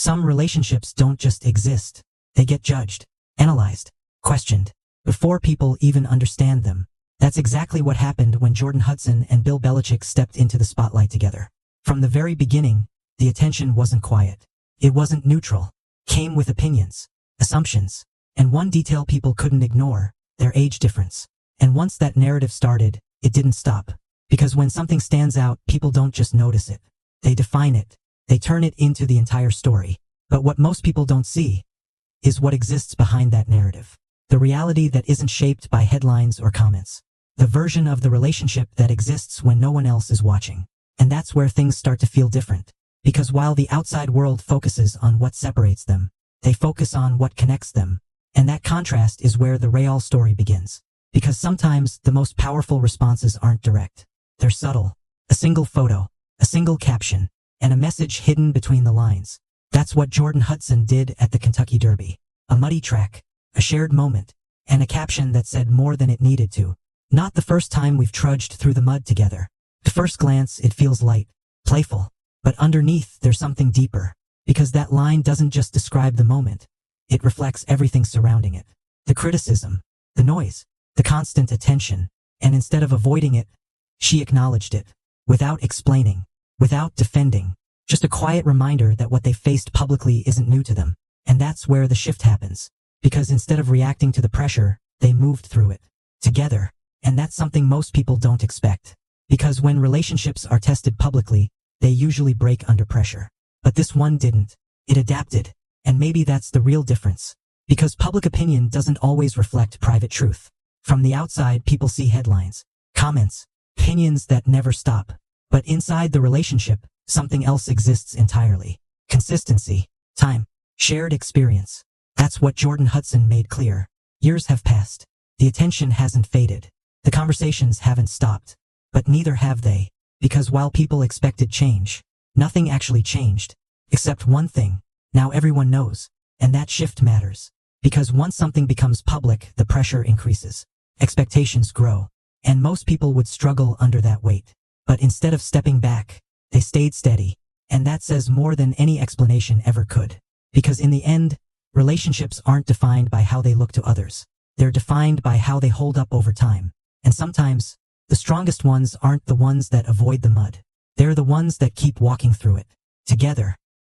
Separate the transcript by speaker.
Speaker 1: Some relationships don't just exist. They get judged, analyzed, questioned, before people even understand them. That's exactly what happened when Jordan Hudson and Bill Belichick stepped into the spotlight together. From the very beginning, the attention wasn't quiet. It wasn't neutral. It came with opinions, assumptions, and one detail people couldn't ignore: their age difference. And once that narrative started, it didn't stop. Because when something stands out, people don't just notice it. They define it. They turn it into the entire story. But what most people don't see is what exists behind that narrative. The reality that isn't shaped by headlines or comments. The version of the relationship that exists when no one else is watching. And that's where things start to feel different. Because while the outside world focuses on what separates them, they focus on what connects them. And that contrast is where the real story begins. Because sometimes the most powerful responses aren't direct. They're subtle. A single photo, a single caption, and a message hidden between the lines. That's what Jordan Hudson did at the Kentucky Derby. A muddy track, a shared moment, and a caption that said more than it needed to. Not the first time we've trudged through the mud together. At first glance, it feels light, playful, but underneath there's something deeper. Because that line doesn't just describe the moment. It reflects everything surrounding it. The criticism, the noise, the constant attention, and instead of avoiding it, she acknowledged it. Without explaining, without defending. Just a quiet reminder that what they faced publicly isn't new to them. And that's where the shift happens. Because instead of reacting to the pressure, they moved through it. Together. And that's something most people don't expect. Because when relationships are tested publicly, they usually break under pressure. But this one didn't. It adapted. And maybe that's the real difference. Because public opinion doesn't always reflect private truth. From the outside, people see headlines, comments, opinions that never stop. But inside the relationship, something else exists entirely. Consistency, time, shared experience. That's what Jordan Hudson made clear. Years have passed. The attention hasn't faded. The conversations haven't stopped. But neither have they. Because while people expected change, nothing actually changed. Except one thing. Now everyone knows. And that shift matters. Because once something becomes public, the pressure increases. Expectations grow. And most people would struggle under that weight. But instead of stepping back, they stayed steady. And that says more than any explanation ever could. Because in the end, relationships aren't defined by how they look to others. They're defined by how they hold up over time. And sometimes, the strongest ones aren't the ones that avoid the mud. They're the ones that keep walking through it. Together.